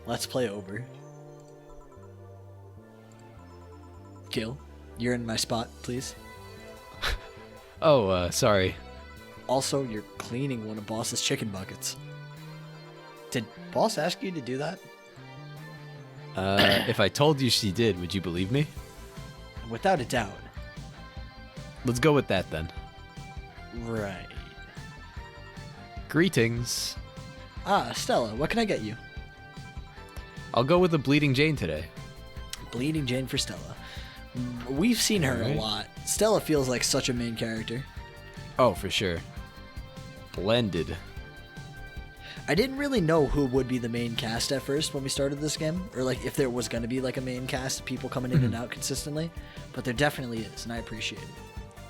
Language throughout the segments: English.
Let's play over. Gil, you're in my spot, please. Oh, sorry. Also, you're cleaning one of Boss's chicken buckets. Did Boss ask you to do that? If I told you she did, would you believe me? Without a doubt. Let's go with that then. Right. Greetings. Ah, Stella, what can I get you? I'll go with a Bleeding Jane today. Bleeding Jane for Stella. We've seen her a lot. Stella feels like such a main character. Oh, for sure. Blended. I didn't really know who would be the main cast at first when we started this game, or like if there was going to be like a main cast of people coming in and out consistently, but there definitely is, and I appreciate it.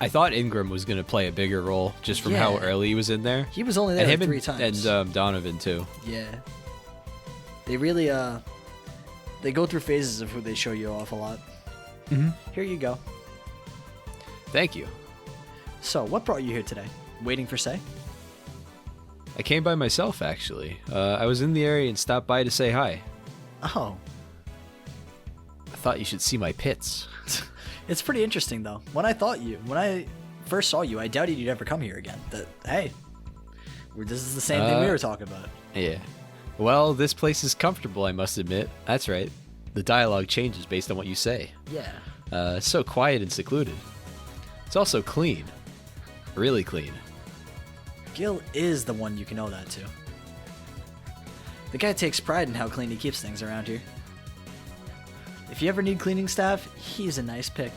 I thought Ingram was going to play a bigger role just from how early he was in there. He was only there like 3 times. And Donovan too. Yeah. They really they go through phases of who they show you off a lot. Mm-hmm. Here you go. Thank you. So, what brought you here today? Waiting for Say? I came by myself, actually. I was in the area and stopped by to say hi. Oh. I thought you should see my pits. It's pretty interesting, though. When I first saw you, I doubted you'd ever come here again. Hey, this is the same thing we were talking about. Yeah. Well, this place is comfortable, I must admit. That's right. The dialogue changes based on what you say. Yeah. It's so quiet and secluded. It's also clean. Really clean. Gil is the one you can owe that to. The guy takes pride in how clean he keeps things around here. If you ever need cleaning staff, he's a nice pick.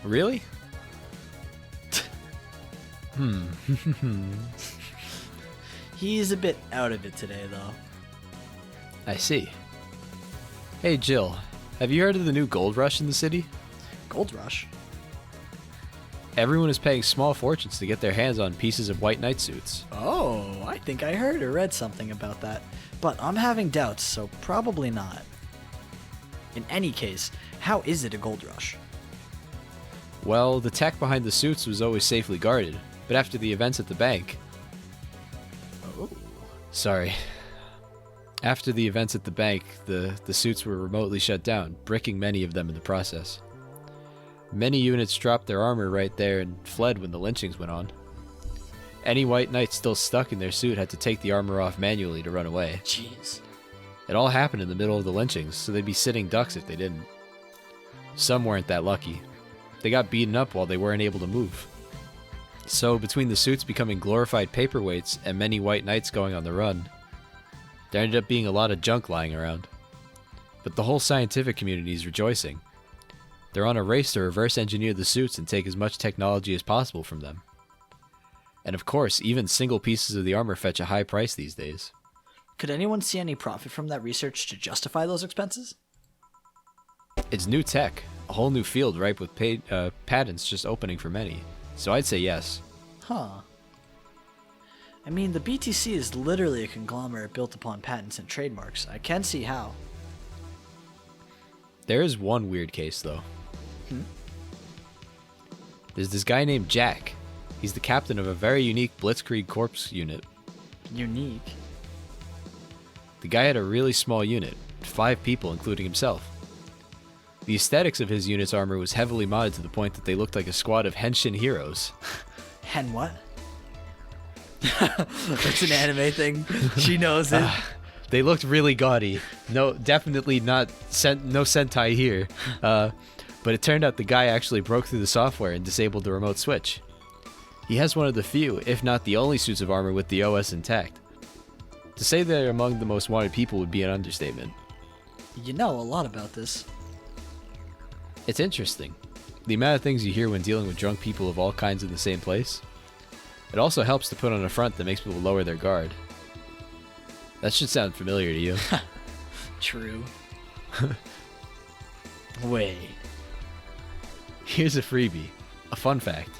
Really? He's a bit out of it today, though. I see. Hey, Jill. Have you heard of the new gold rush in the city? Gold rush? Everyone is paying small fortunes to get their hands on pieces of white knight suits. Oh, I think I heard or read something about that. But I'm having doubts, so probably not. In any case, how is it a gold rush? Well, the tech behind the suits was always safely guarded, but after the events at the bank... Oh. Sorry. After the events at the bank, the suits were remotely shut down, bricking many of them in the process. Many units dropped their armor right there and fled when the lynchings went on. Any white knight still stuck in their suit had to take the armor off manually to run away. Jeez. It all happened in the middle of the lynchings, so they'd be sitting ducks if they didn't. Some weren't that lucky. They got beaten up while they weren't able to move. So, between the suits becoming glorified paperweights and many white knights going on the run, there ended up being a lot of junk lying around. But the whole scientific community is rejoicing. They're on a race to reverse engineer the suits and take as much technology as possible from them. And of course, even single pieces of the armor fetch a high price these days. Could anyone see any profit from that research to justify those expenses? It's new tech, a whole new field ripe with patents just opening for many. So I'd say yes. Huh. I mean, the BTC is literally a conglomerate built upon patents and trademarks. I can see how. There is one weird case, though. There's this guy named Jack. He's the captain of a very unique Blitzkrieg Corps unit. Unique? The guy had a really small unit, 5 people including himself. The aesthetics of his unit's armor was heavily modded to the point that they looked like a squad of henshin heroes. Hen what? It's an anime thing. She knows it. They looked really gaudy. No, definitely not no Sentai here. But it turned out the guy actually broke through the software and disabled the remote switch. He has one of the few, if not the only suits of armor with the OS intact. To say they're among the most wanted people would be an understatement. You know a lot about this. It's interesting. The amount of things you hear when dealing with drunk people of all kinds in the same place. It also helps to put on a front that makes people lower their guard. That should sound familiar to you. True. Wait. Here's a freebie. A fun fact.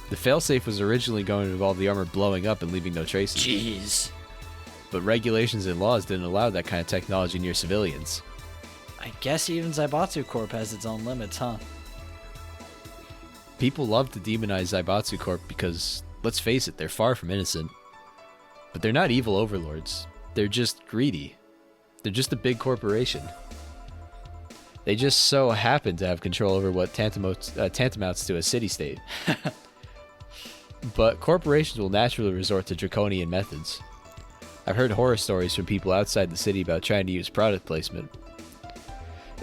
The failsafe was originally going to involve the armor blowing up and leaving no traces. Jeez. But regulations and laws didn't allow that kind of technology near civilians. I guess even Zaibatsu Corp has its own limits, huh? People love to demonize Zaibatsu Corp because, let's face it, they're far from innocent. But they're not evil overlords. They're just greedy. They're just a big corporation. They just so happen to have control over what tantamounts to a city-state. But corporations will naturally resort to draconian methods. I've heard horror stories from people outside the city about trying to use product placement.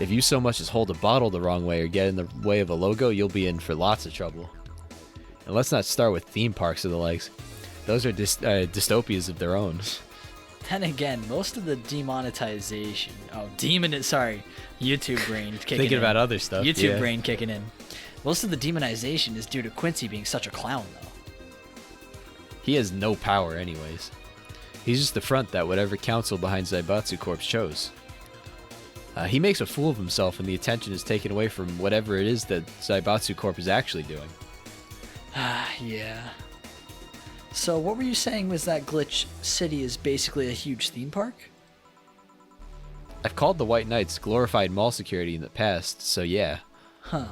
If you so much as hold a bottle the wrong way or get in the way of a logo, you'll be in for lots of trouble. And let's not start with theme parks or the likes. Those are dystopias of their own. Then again, most of the demonetization... YouTube brain kicking in. Thinking about other stuff. YouTube brain kicking in. Most of the demonization is due to Quincy being such a clown, though. He has no power anyways. He's just the front that whatever council behind Zaibatsu Corp chose. He makes a fool of himself and the attention is taken away from whatever it is that Zaibatsu Corp is actually doing. Yeah. So what were you saying was that Glitch City is basically a huge theme park? I've called the White Knights glorified mall security in the past, so yeah. Huh.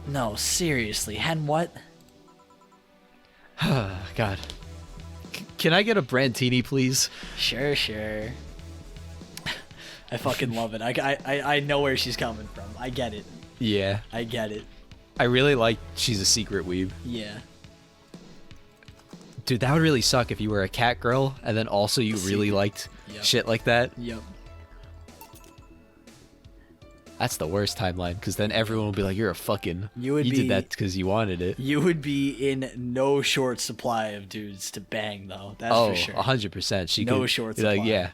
No, seriously, and what? God. Can I get a Brandtini, please? Sure. I fucking love it. I know where she's coming from. I get it. Yeah. I get it. I really like she's a secret weeb. Yeah. Dude, that would really suck if you were a cat girl and then also you really liked shit like that. Yep. That's the worst timeline, because then everyone will be like, you're a fucking... You did that because you wanted it. You would be in no short supply of dudes to bang, though. That's for sure. 100%. No short supply. Like,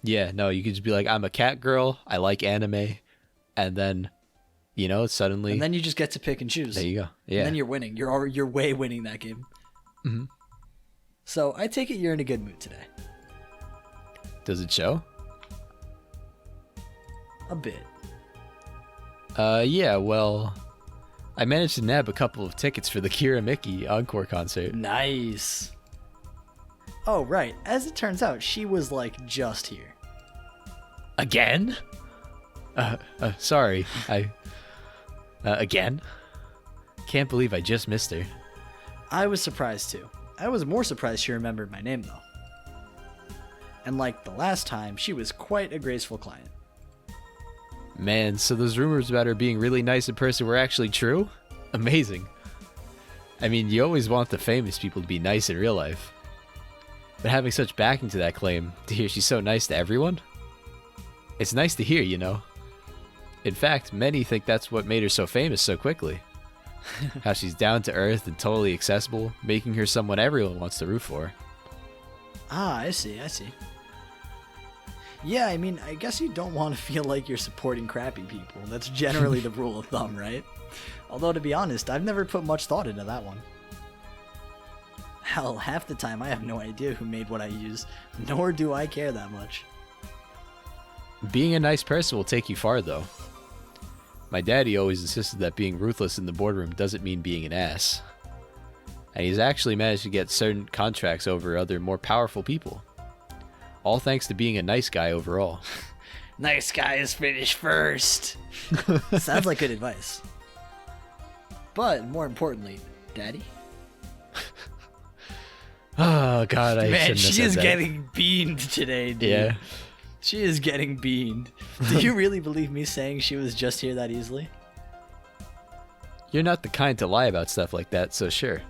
yeah, no, you could just be like, I'm a cat girl, I like anime, and then, suddenly... And then you just get to pick and choose. There you go. Yeah. And then you're winning. You're way winning that game. Mm-hmm. So, I take it you're in a good mood today. Does it show? A bit. Yeah, well, I managed to nab a couple of tickets for the Kira Miki encore concert. Nice. Oh, right. As it turns out, she was, just here. Again? Sorry. Again? Can't believe I just missed her. I was surprised, too. I was more surprised she remembered my name, though. And like the last time, she was quite a graceful client. Man, so those rumors about her being really nice in person were actually true? Amazing. I mean, you always want the famous people to be nice in real life. But having such backing to that claim, to hear she's so nice to everyone? It's nice to hear, In fact, many think that's what made her so famous so quickly. How she's down to earth and totally accessible, making her someone everyone wants to root for. Ah, I see. Yeah, I mean, I guess you don't want to feel like you're supporting crappy people. That's generally the rule of thumb, right? Although, to be honest, I've never put much thought into that one. Hell, half the time I have no idea who made what I use, nor do I care that much. Being a nice person will take you far, though. My daddy always insisted that being ruthless in the boardroom doesn't mean being an ass. And he's actually managed to get certain contracts over other more powerful people. All thanks to being a nice guy overall. Nice guys finish first. Sounds like good advice. But more importantly, Daddy. Oh God, I Man, shouldn't have she said is that. getting beamed today, dude. Yeah. She is getting beamed. Do you really believe me saying she was just here that easily? You're not the kind to lie about stuff like that, so sure.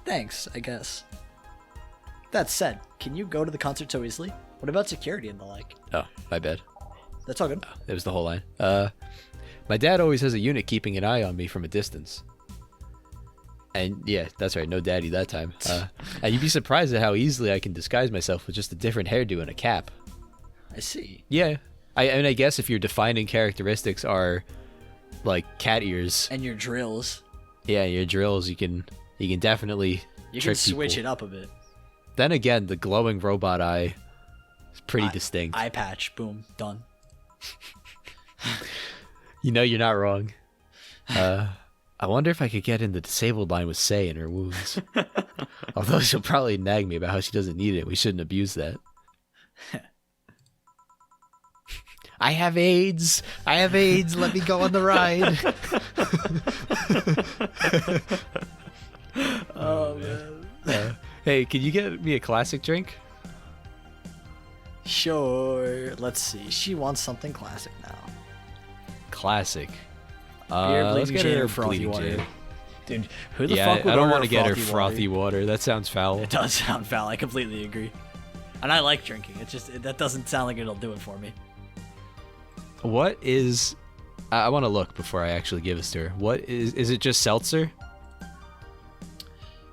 Thanks, I guess. That said, can you go to the concert so easily? What about security and the like? Oh, my bad. That's all good. It was the whole line. My dad always has a unit keeping an eye on me from a distance. And yeah, that's right, no daddy that time. And you'd be surprised at how easily I can disguise myself with just a different hairdo and a cap. I see. Yeah. I guess if your defining characteristics are like cat ears and your drills. Yeah, your drills, you can definitely trick switch people. it up a bit. Then again, the glowing robot eye is pretty distinct. Eye patch, boom, done. You're not wrong. I wonder if I could get in the disabled line with Sei in her wounds. Although she'll probably nag me about how she doesn't need it. We shouldn't abuse that. I have AIDS. Let me go on the ride. Oh, man. Hey, can you get me a classic drink? Sure. Let's see. She wants something classic now. Classic. Beer, Let's Bleeding get Jade, her or frothy Bleeding water? Jade. Dude, who the Yeah, fuck would I don't want to get her frothy water. That sounds foul. It does sound foul. I completely agree. And I like drinking. That doesn't sound like it'll do it for me. What is... I want to look before I actually give this to her. What is it just seltzer?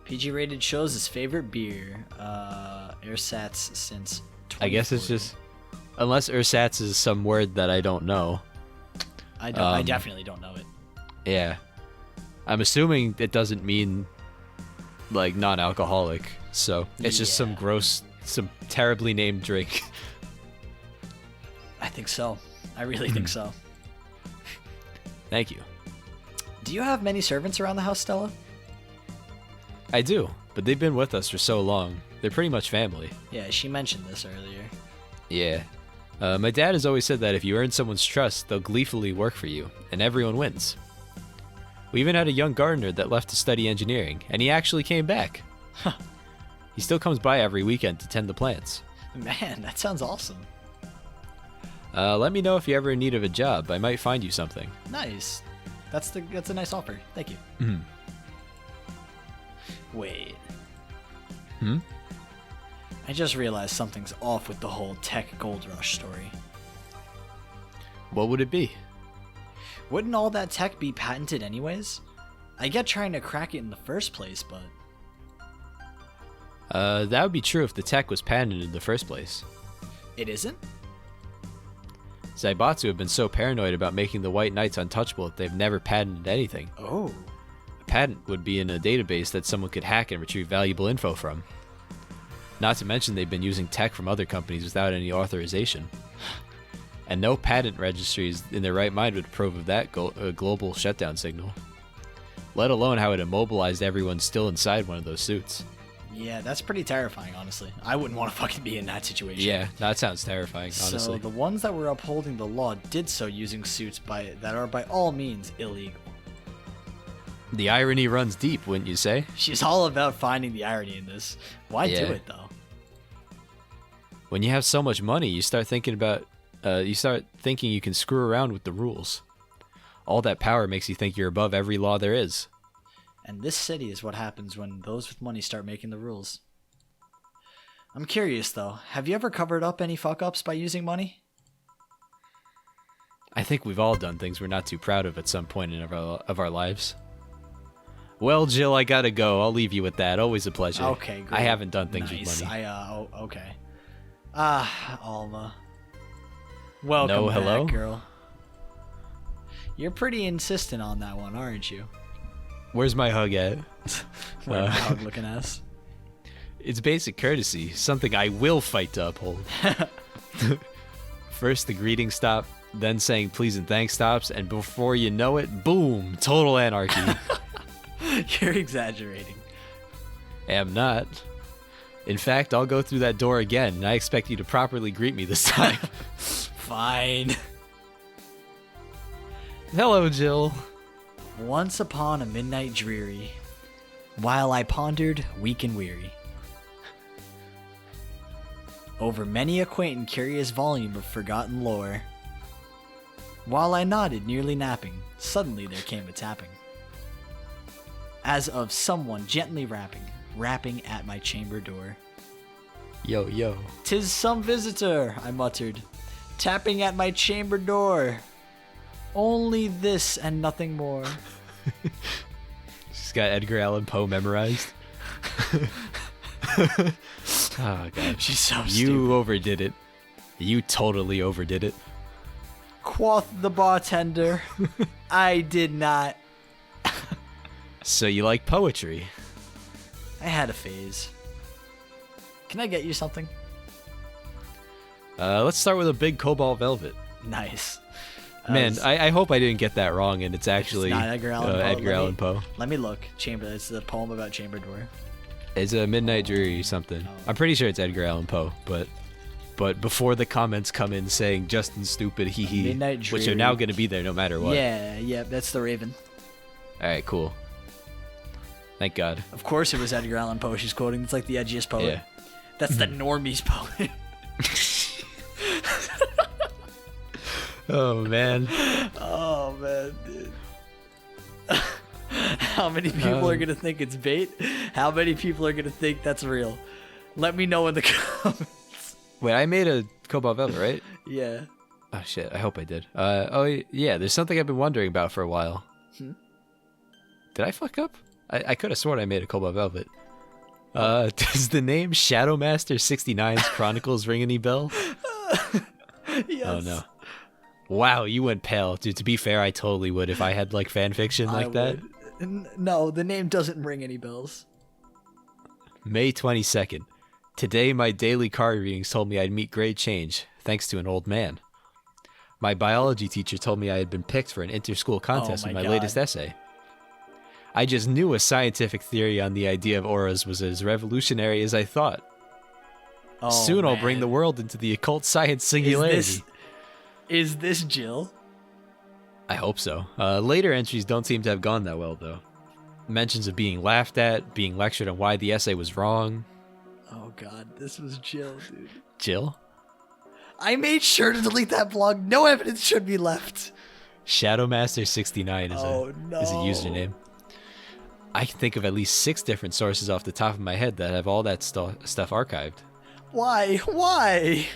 PG rated shows his favorite beer. Ersatz since 2040. I guess it's just... Unless ersatz is some word that I don't know. I definitely don't know it. Yeah. I'm assuming it doesn't mean, like, non-alcoholic. So it's just some gross, some terribly named drink. I think so. I really think so. Thank you. Do you have many servants around the house, Stella? I do, but they've been with us for so long. They're pretty much family. Yeah, she mentioned this earlier. Yeah. My dad has always said that if you earn someone's trust, they'll gleefully work for you, and everyone wins. We even had a young gardener that left to study engineering, and he actually came back. Huh. He still comes by every weekend to tend the plants. Man, that sounds awesome. Let me know if you're ever in need of a job. I might find you something. Nice. That's a nice offer. Thank you. Mhm. Wait. Hmm? I just realized something's off with the whole tech gold rush story. What would it be? Wouldn't all that tech be patented anyways? I get trying to crack it in the first place, but... That would be true if the tech was patented in the first place. It isn't? Zaibatsu have been so paranoid about making the White Knights untouchable that they've never patented anything. Oh. A patent would be in a database that someone could hack and retrieve valuable info from. Not to mention they've been using tech from other companies without any authorization. And no patent registries in their right mind would approve of that global shutdown signal. Let alone how it immobilized everyone still inside one of those suits. Yeah, that's pretty terrifying, honestly. I wouldn't want to fucking be in that situation. Yeah, that sounds terrifying, honestly. So the ones that were upholding the law did so using suits that are by all means illegal. The irony runs deep, wouldn't you say? She's all about finding the irony in this. Why do it, though? When you have so much money, you start thinking you can screw around with the rules. All that power makes you think you're above every law there is. And this city is what happens when those with money start making the rules. I'm curious, though. Have you ever covered up any fuck-ups by using money? I think we've all done things we're not too proud of at some point in our lives. Well, Jill, I gotta go. I'll leave you with that. Always a pleasure. Okay, great. I haven't done things Nice. with money. Okay. Alma. Welcome back, hello? girl. You're pretty insistent on that one, aren't you? Where's my hug at? Where my hug looking ass? It's basic courtesy, something I will fight to uphold. First the greeting stop, then saying please and thanks stops, and before you know it, boom, total anarchy. You're exaggerating. Am not. In fact, I'll go through that door again, and I expect you to properly greet me this time. Fine. Hello, Jill. Once upon a midnight dreary, while I pondered, weak and weary, over many a quaint and curious volume of forgotten lore, while I nodded, nearly napping, suddenly there came a tapping, as of someone gently rapping at my chamber door. Yo, yo. "'Tis some visitor," I muttered, "tapping at my chamber door. Only this and nothing more." She's got Edgar Allan Poe memorized. Oh, God. She's so You stupid. overdid it. You totally overdid it. Quoth the bartender, "I did not." So you like poetry? I had a phase. Can I get you something? Let's start with a big cobalt velvet. Nice. Man, I hope I didn't get that wrong, and it's actually not Edgar Allan Poe. Edgar Allan Poe. Let me look. Chamber. It's the poem about chamber door. It's a Midnight Dreary something. I'm pretty sure it's Edgar Allan Poe, but before the comments come in saying Justin stupid, hee hee, Midnight which are Dreary. now going to be there no matter what. Yeah, that's the Raven. All right, cool. Thank God. Of course it was Edgar Allan Poe she's quoting. It's like the edgiest poet. Yeah. That's the normies poet. Oh, man. Oh, man, dude. How many people are going to think it's bait? How many people are going to think that's real? Let me know in the comments. Wait, I made a Cobalt Velvet, right? Yeah. Oh, shit. I hope I did. Oh, yeah. There's something I've been wondering about for a while. Did I fuck up? I could have sworn I made a Cobalt Velvet. Does the name ShadowMaster 69's Chronicles ring any bell? Yes. Oh, no. Wow, you went pale. Dude, to be fair, I totally would if I had, like, fan fiction like that. No, the name doesn't ring any bells. May 22nd. Today, my daily card readings told me I'd meet great change, thanks to an old man. My biology teacher told me I had been picked for an inter-school contest with my latest essay. I just knew a scientific theory on the idea of auras was as revolutionary as I thought. Soon I'll bring the world into the occult science singularity. Is this Jill? I hope so. Later entries don't seem to have gone that well, though. Mentions of being laughed at, being lectured on why the essay was wrong. Oh god, this was Jill, dude. Jill? I made sure to delete that blog. No evidence should be left. ShadowMaster69 is a username. I can think of at least 6 different sources off the top of my head that have all that stuff archived. Why? Why?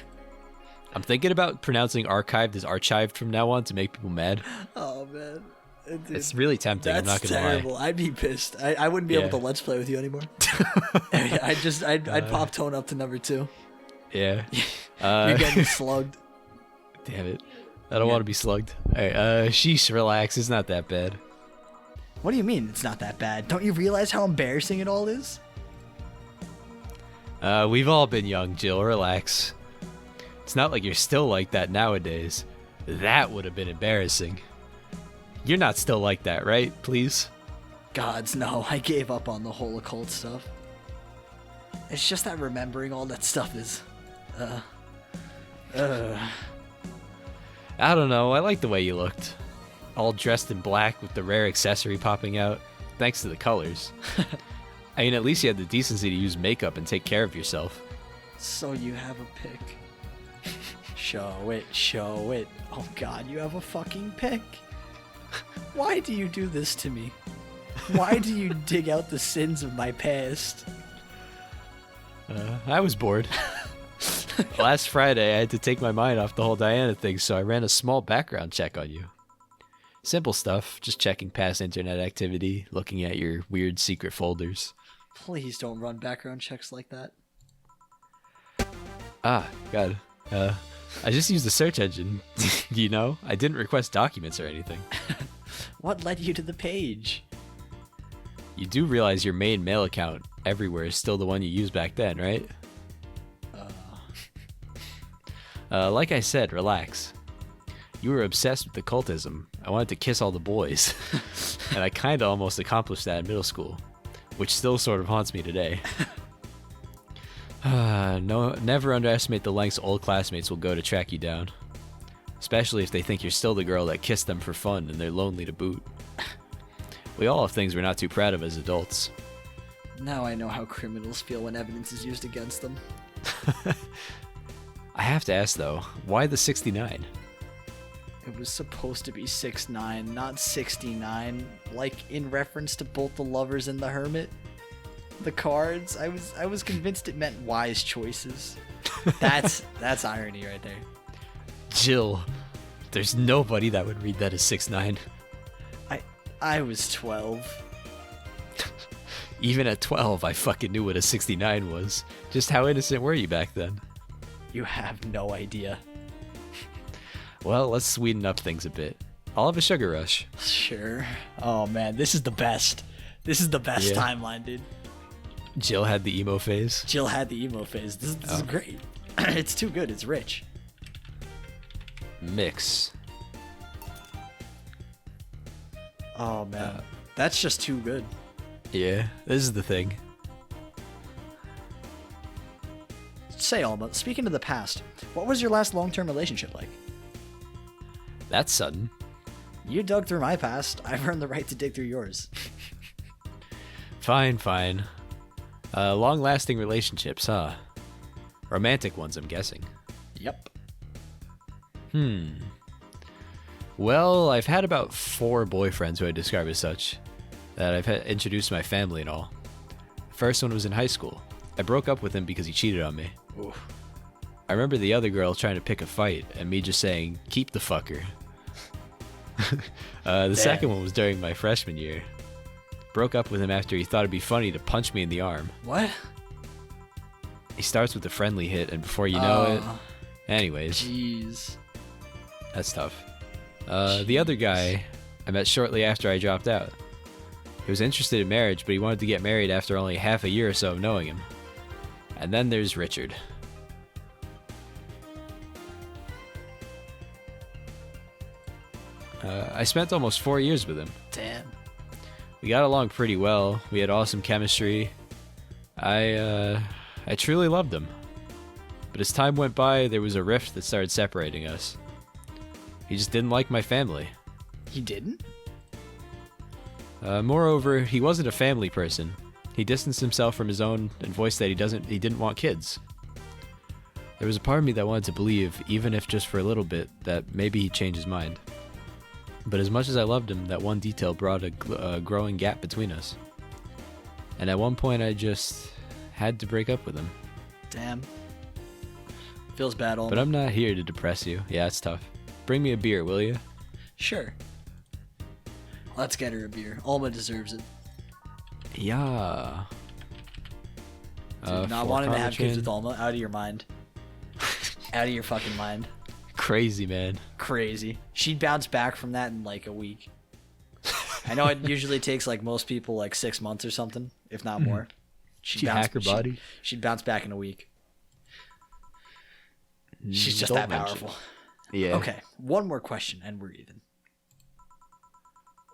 I'm thinking about pronouncing archived as archived from now on to make people mad. Oh, man. Dude, it's really tempting. I'm not going to lie. That's terrible. I'd be pissed. I wouldn't be able to let's play with you anymore. I'd pop Tone up to number 2. Yeah. You're getting slugged. Damn it. I don't want to be slugged. All right, sheesh, relax. It's not that bad. What do you mean it's not that bad? Don't you realize how embarrassing it all is? We've all been young, Jill. Relax. It's not like you're still like that nowadays. That would have been embarrassing. You're not still like that, right? Please? Gods, no. I gave up on the whole occult stuff. It's just that remembering all that stuff is... I don't know. I like the way you looked. All dressed in black with the rare accessory popping out, thanks to the colors. I mean, at least you had the decency to use makeup and take care of yourself. So you have a pic. Show it, show it. Oh god, you have a fucking pic. Why do you do this to me? Why do you dig out the sins of my past? I was bored. Last Friday, I had to take my mind off the whole Diana thing, so I ran a small background check on you. Simple stuff, just checking past internet activity, looking at your weird secret folders. Please don't run background checks like that. Ah, God. I just used the search engine. You know, I didn't request documents or anything. What led you to the page? You do realize your main mail account everywhere is still the one you used back then, right? Like I said, relax. You were obsessed with occultism. I wanted to kiss all the boys. And I kinda almost accomplished that in middle school, which still sort of haunts me today. No, never underestimate the lengths old classmates will go to track you down. Especially if they think you're still the girl that kissed them for fun and they're lonely to boot. We all have things we're not too proud of as adults. Now I know how criminals feel when evidence is used against them. I have to ask though, why the 69? It was supposed to be 6'9", not 69, like in reference to both the Lovers and the Hermit. The cards, I was convinced it meant wise choices. That's irony right there. Jill, there's nobody that would read that as 6'9". I was 12. Even at 12, I fucking knew what a 69 was. Just how innocent were you back then? You have no idea. Well, let's sweeten up things a bit. I'll have a sugar rush. Sure. Oh man, this is the best. This is the best timeline, dude. Jill had the emo phase? Jill had the emo phase. This is great. It's too good. It's rich. Mix. Oh man, that's just too good. Yeah, this is the thing. Say, Alma, speaking of the past, what was your last long-term relationship like? That's sudden. You dug through my past. I've earned the right to dig through yours. Fine, fine. Long-lasting relationships, huh? Romantic ones, I'm guessing. Yep. Well, I've had about 4 boyfriends who I describe as such, that I've introduced to my family and all. First one was in high school. I broke up with him because he cheated on me. Oof. I remember the other girl trying to pick a fight, and me just saying, keep the fucker. The second one was during my freshman year. Broke up with him after he thought it'd be funny to punch me in the arm. What? He starts with a friendly hit, and before you know it... Anyways. Jeez. That's tough. The other guy I met shortly after I dropped out. He was interested in marriage, but he wanted to get married after only half a year or so of knowing him. And then there's Richard. I spent almost 4 years with him. Damn. We got along pretty well. We had awesome chemistry. I truly loved him. But as time went by, there was a rift that started separating us. He just didn't like my family. He didn't? Moreover, he wasn't a family person. He distanced himself from his own and voiced that he didn't want kids. There was a part of me that wanted to believe, even if just for a little bit, that maybe he'd change his mind. But as much as I loved him, that one detail brought a growing gap between us. And at one point, I just had to break up with him. Damn. Feels bad, Alma. But I'm not here to depress you. Yeah, it's tough. Bring me a beer, will you? Sure. Let's get her a beer. Alma deserves it. Yeah. Dude, not wanting to have kids with Alma, out of your mind. Out of your fucking mind. Crazy, man. Crazy. She'd bounce back from that in like a week. I know it usually takes like most people like 6 months or something, if not more. She'd hack her body? She'd bounce back in a week. She's just Don't that mention powerful. Yeah. Okay, one more question and we're even.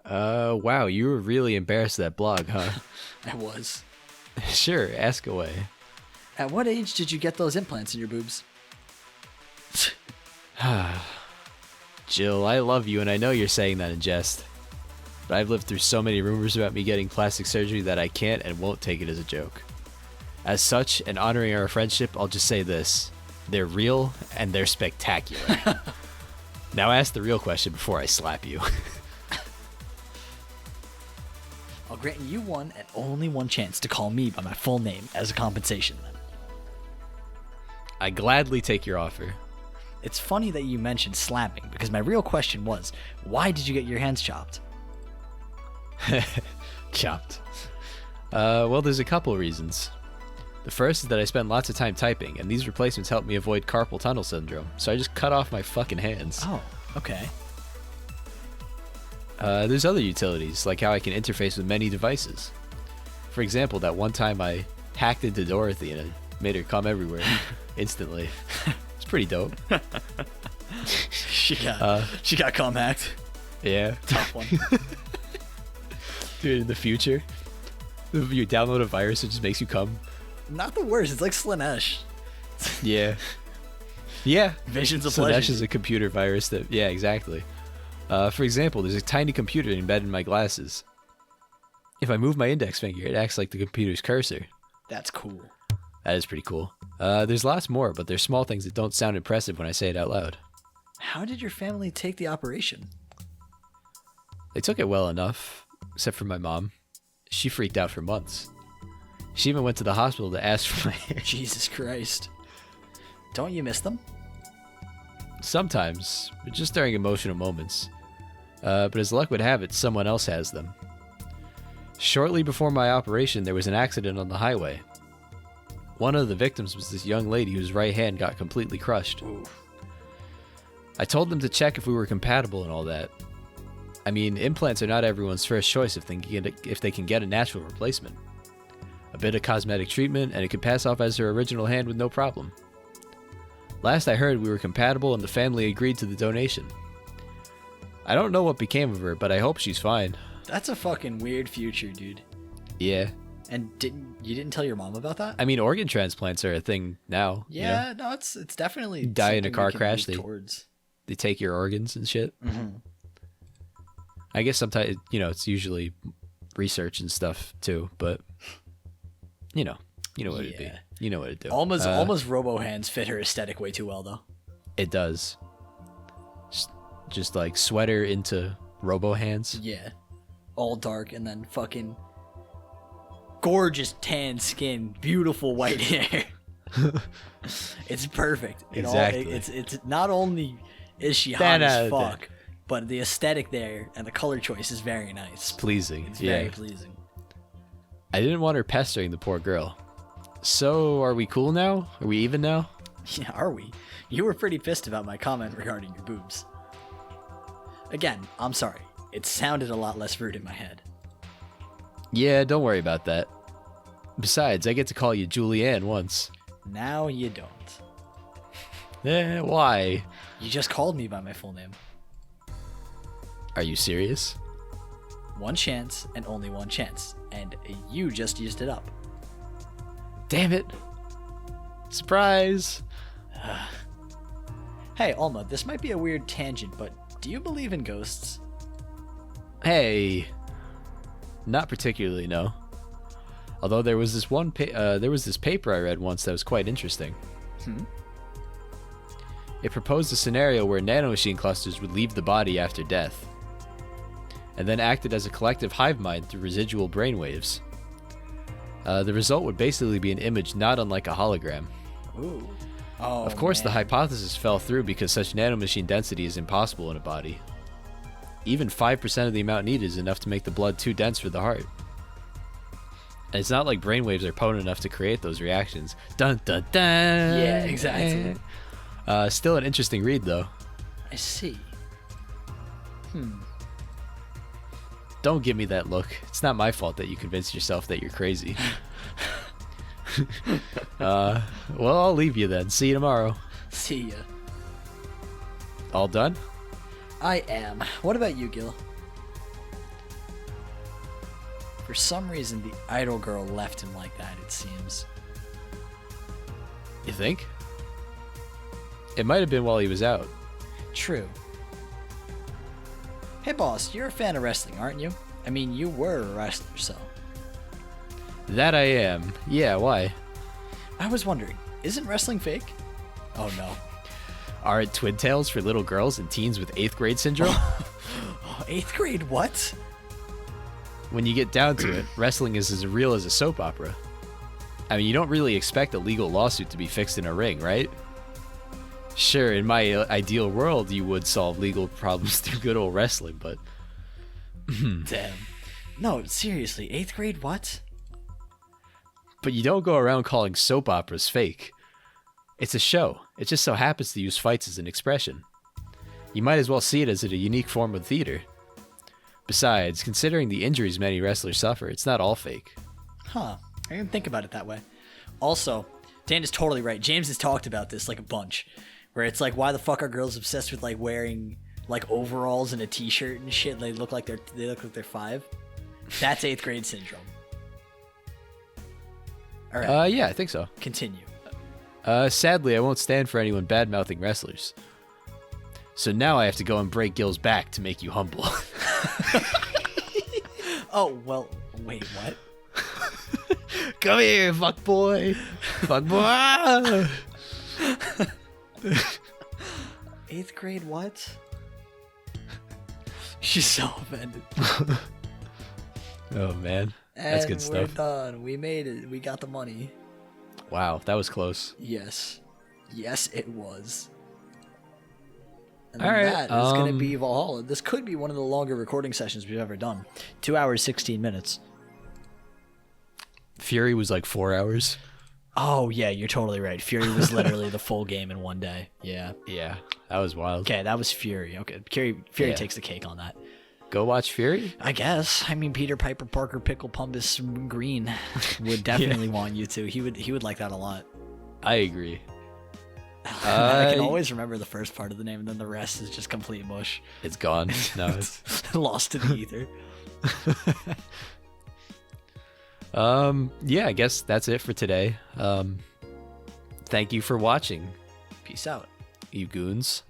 Wow, you were really embarrassed of that blog, huh? I was. Sure, ask away. At what age did you get those implants in your boobs? Jill, I love you and I know you're saying that in jest. But I've lived through so many rumors about me getting plastic surgery that I can't and won't take it as a joke. As such, and honoring our friendship, I'll just say this. They're real and they're spectacular. Now ask the real question before I slap you. I'll grant you one and only one chance to call me by my full name as a compensation then. I gladly take your offer. It's funny that you mentioned slapping because my real question was, why did you get your hands chopped? Chopped. Well, there's a couple reasons. The first is that I spend lots of time typing, and these replacements help me avoid carpal tunnel syndrome, so I just cut off my fucking hands. Oh, okay. There's other utilities, like how I can interface with many devices. For example, that one time I hacked into Dorothy and I made her come everywhere instantly. It's pretty dope. She got cum hacked. Yeah. Tough one. Dude, in the future, you download a virus that just makes you come. Not the worst. It's like Slanesh. Yeah. Yeah. Visions of So pleasure. Slanesh is a computer virus that... Yeah, exactly. For example, there's a tiny computer embedded in my glasses. If I move my index finger, it acts like the computer's cursor. That's cool. That is pretty cool. There's lots more, but they're small things that don't sound impressive when I say it out loud. How did your family take the operation? They took it well enough, except for my mom. She freaked out for months. She even went to the hospital to ask for my hair. Jesus Christ. Don't you miss them? Sometimes, but just during emotional moments. But as luck would have it, someone else has them. Shortly before my operation, there was an accident on the highway. One of the victims was this young lady whose right hand got completely crushed. Ooh. I told them to check if we were compatible and all that. I mean, implants are not everyone's first choice if they can get a natural replacement. A bit of cosmetic treatment, and it could pass off as her original hand with no problem. Last I heard, we were compatible and the family agreed to the donation. I don't know what became of her, but I hope she's fine. That's a fucking weird future, dude. Yeah. And you didn't tell your mom about that? I mean, organ transplants are a thing now. Yeah, you know? no, it's definitely Die in a something car we can crash, move they take your organs and shit. Mm-hmm. I guess sometimes, it's usually research and stuff too, but you know what it'd be. You know what it'd do. Almost Robo hands fit her aesthetic way too well, though. It does. Just like sweater into Robo hands. Yeah. All dark and then fucking gorgeous tan skin, beautiful white hair. It's perfect. Exactly. It's not only is she hot as fuck, but the aesthetic there and the color choice is very nice. It's pleasing. It's very pleasing. I didn't want her pestering the poor girl. So, are we cool now? Are we even now? Yeah, are we? You were pretty pissed about my comment regarding your boobs. Again, I'm sorry. It sounded a lot less rude in my head. Yeah, don't worry about that. Besides, I get to call you Julianne once. Now you don't. Why? You just called me by my full name. Are you serious? One chance and only one chance, and you just used it up. Damn it. Surprise. Hey, Alma, this might be a weird tangent, but do you believe in ghosts? Hey. Not particularly, no. Although there was this paper I read once that was quite interesting. It proposed a scenario where nanomachine clusters would leave the body after death, and then acted as a collective hive mind through residual brainwaves. The result would basically be an image not unlike a hologram. Ooh. Oh, of course, man. the hypothesis fell through because such nanomachine density is impossible in a body. Even 5% of the amount needed is enough to make the blood too dense for the heart. And it's not like brainwaves are potent enough to create those reactions. Dun dun dun! Yeah, exactly. Still an interesting read, though. I see. Don't give me that look. It's not my fault that you convinced yourself that you're crazy. Well, I'll leave you then. See you tomorrow. See ya. All done? I am. What about you, Gil? For some reason, the idol girl left him like that, it seems. You think? It might have been while he was out. True. Hey, boss, you're a fan of wrestling, aren't you? I mean, you were a wrestler, so. That I am. Yeah, why? I was wondering, isn't wrestling fake? Oh, no. Are it twin tails for little girls and teens with 8th grade syndrome? 8th grade what? When you get down to it, wrestling is as real as a soap opera. I mean, you don't really expect a legal lawsuit to be fixed in a ring, right? Sure, in my ideal world, you would solve legal problems through good old wrestling, but... Damn. No, seriously, 8th grade what? But you don't go around calling soap operas fake. It's a show. It just so happens to use fights as an expression. You might as well see it as a unique form of theater. Besides, considering the injuries many wrestlers suffer, it's not all fake. Huh. I didn't think about it that way. Also, Dan is totally right. James has talked about this like a bunch. Where it's like, why the fuck are girls obsessed with like wearing like overalls and a t-shirt and shit? They look like they're 5. That's 8th grade syndrome. All right. Yeah, I think so. Continue. Sadly, I won't stand for anyone bad-mouthing wrestlers. So now I have to go and break Gil's back to make you humble. Oh, well, wait, what? Come here, fuck boy. Fuck boy. 8th grade what? She's so offended. Oh, man. That's good stuff. And we're done. We made it. We got the money. Wow, that was close. Yes. Yes, it was. And All right, that is going to be Valhalla. This could be one of the longer recording sessions we've ever done. 2 hours, 16 minutes. Fury was like 4 hours. Oh, yeah, you're totally right. Fury was literally the full game in one day. Yeah. Yeah, that was wild. Okay, that was Fury. Okay, Fury takes the cake on that. Go watch Fury? I guess. I mean, Peter Piper, Parker, Pickle, Pumbus, Green would definitely want you to. He would like that a lot. I agree. I can always remember the first part of the name, and then the rest is just complete mush. It's gone. No, it's lost in the ether. Yeah, I guess that's it for today. Thank you for watching. Peace out. You goons.